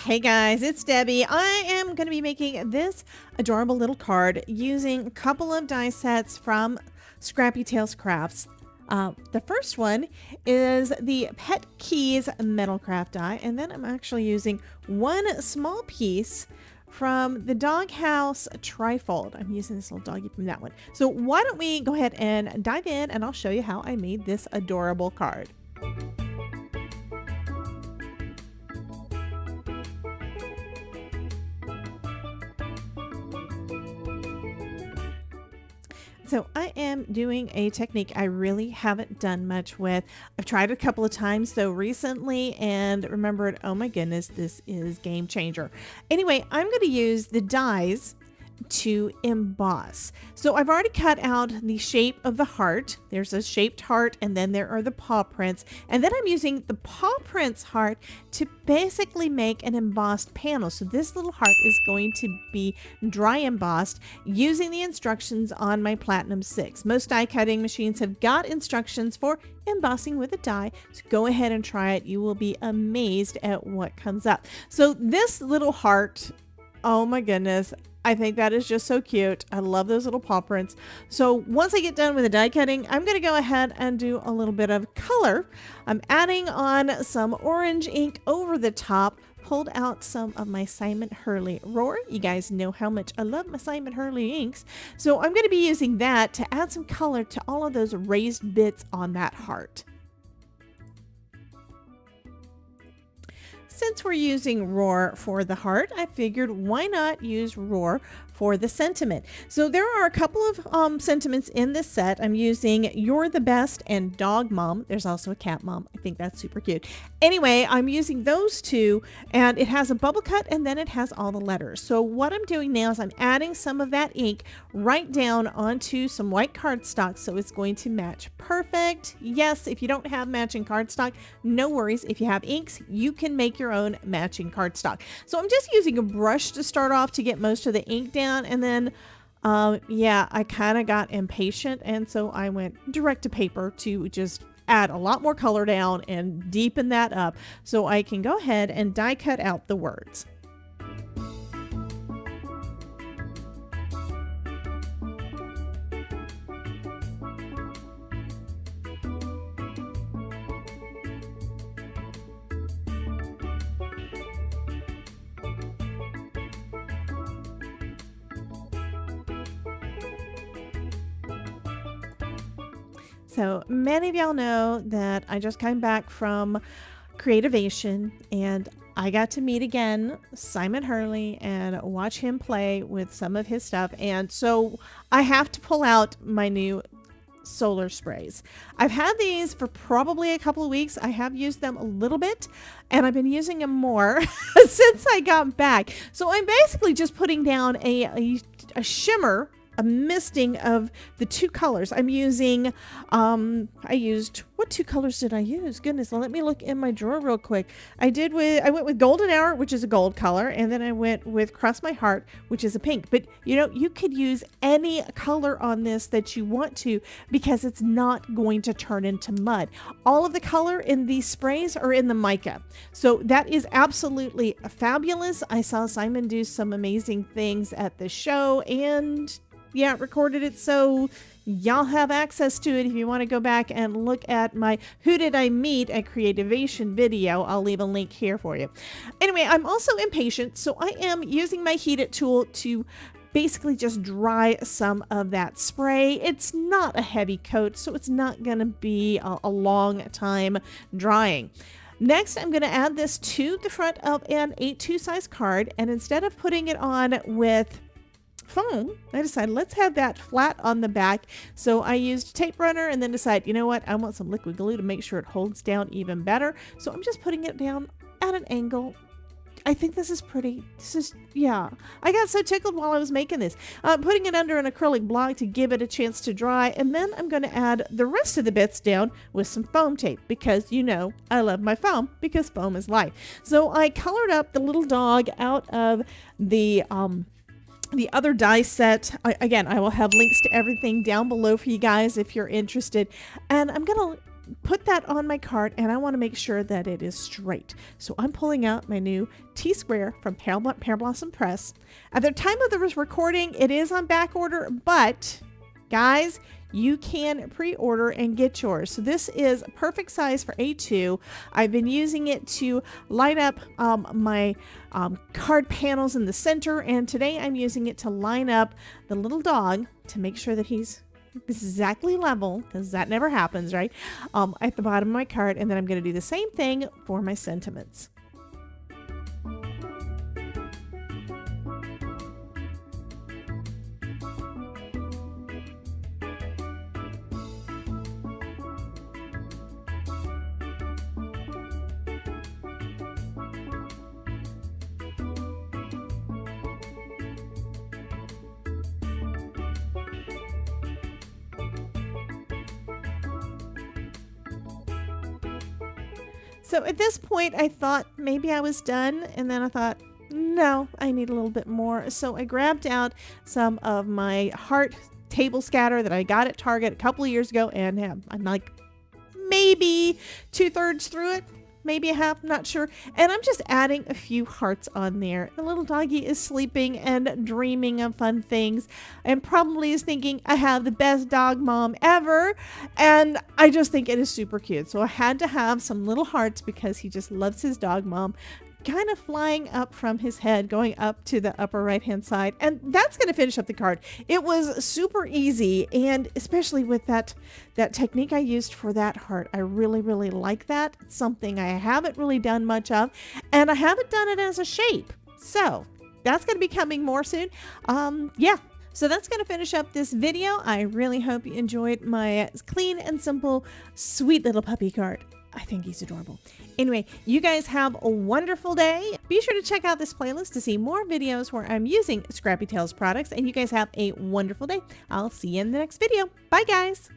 Hey guys, it's Debbie. I am going to be making this adorable little card using a couple of die sets from Scrappy Tails Crafts. The first one is the Pet Keys metal craft die, and then I'm actually using one small piece from the Doghouse Trifold. I'm using this little doggy from that one. So why don't we go ahead and dive in, and I'll show you how I made this adorable card. So I am doing a technique I really haven't done much with. I've tried it a couple of times though recently and remembered, oh my goodness, this is game changer. Anyway, I'm going to use the dies to emboss. So I've already cut out the shape of the heart. There's a shaped heart, and then there are the paw prints. And then I'm using the paw prints heart to basically make an embossed panel. So this little heart is going to be dry embossed using the instructions on my Platinum 6. Most die cutting machines have got instructions for embossing with a die, so go ahead and try it. You will be amazed at what comes up. So this little heart, oh my goodness, I think that is just so cute. I love those little paw prints. So once I get done with the die cutting, I'm going to go ahead and do a little bit of color. I'm adding on some orange ink over the top, pulled out some of my Simon Hurley Roar. You guys know how much I love my Simon Hurley inks. So I'm going to be using that to add some color to all of those raised bits on that heart. Since we're using Roar for the heart, I figured why not use Roar for the sentiment. So there are a couple of sentiments in this set. I'm using You're the Best and Dog Mom. There's also a cat mom. I think that's super cute. Anyway, I'm using those two, and it has a bubble cut and then it has all the letters. So what I'm doing now is I'm adding some of that ink right down onto some white cardstock, so it's going to match perfect. Yes, if you don't have matching cardstock, no worries. If you have inks, you can make your own matching cardstock. So I'm just using a brush to start off to get most of the ink down, and then yeah, I kind of got impatient, and so I went direct to paper to just add a lot more color down and deepen that up so I can go ahead and die cut out the words. So many of y'all know that I just came back from Creativation, and I got to meet again Simon Hurley and watch him play with some of his stuff. And so I have to pull out my new solar sprays. I've had these for probably a couple of weeks. I have used them a little bit, and I've been using them more since I got back. So I'm basically just putting down a shimmer, a misting of the two colors. I'm using, what two colors did I use? Goodness, let me look in my drawer real quick. I went with Golden Hour, which is a gold color, and then I went with Cross My Heart, which is a pink. But you know, you could use any color on this that you want to, because it's not going to turn into mud. All of the color in these sprays are in the mica. So that is absolutely fabulous. I saw Simon do some amazing things at the show, and yeah, recorded it, so y'all have access to it if you want to go back and look at my Who Did I Meet at Creativation video. I'll leave a link here for you. Anyway, I'm also impatient, so I am using my Heat It tool to basically just dry some of that spray. It's not a heavy coat, so it's not going to be a long time drying. Next, I'm going to add this to the front of an 8/2 size card, and instead of putting it on with foam, I decided let's have that flat on the back. So I used a tape runner and then decided, you know what, I want some liquid glue to make sure it holds down even better. So I'm just putting it down at an angle. I think this is pretty. This is, yeah. I got so tickled while I was making this. Putting it under an acrylic block to give it a chance to dry. And then I'm going to add the rest of the bits down with some foam tape, because you know I love my foam, because foam is life. So I colored up the little dog out of the other die set. Again, I will have links to everything down below for you guys if you're interested. And I'm going to put that on my card, and I want to make sure that it is straight. So I'm pulling out my new T-square from Pearblossom Press. At the time of the recording, it is on back order, but guys, you can pre-order and get yours. So this is perfect size for A2. I've been using it to line up my card panels in the center, and today I'm using it to line up the little dog to make sure that he's exactly level, because that never happens, right? At the bottom of my card, and then I'm going to do the same thing for my sentiments. So at this point, I thought maybe I was done, and then I thought, no, I need a little bit more. So I grabbed out some of my heart table scatter that I got at Target a couple of years ago, and I'm like maybe 2/3 through it, maybe a half, not sure. And I'm just adding a few hearts on there. The little doggy is sleeping and dreaming of fun things, and probably is thinking, I have the best dog mom ever. And I just think it is super cute. So I had to have some little hearts because he just loves his dog mom, kind of flying up from his head, going up to the upper right hand side. And that's going to finish up the card. It was super easy, and especially with that technique I used for that heart, I really like that. It's something I haven't really done much of, and I haven't done it as a shape, so that's going to be coming more soon. Yeah, so that's going to finish up this video. I really hope you enjoyed my clean and simple sweet little puppy card. I think he's adorable. Anyway, you guys have a wonderful day. Be sure to check out this playlist to see more videos where I'm using Scrappy Tails products, and you guys have a wonderful day. I'll see you in the next video. Bye, guys.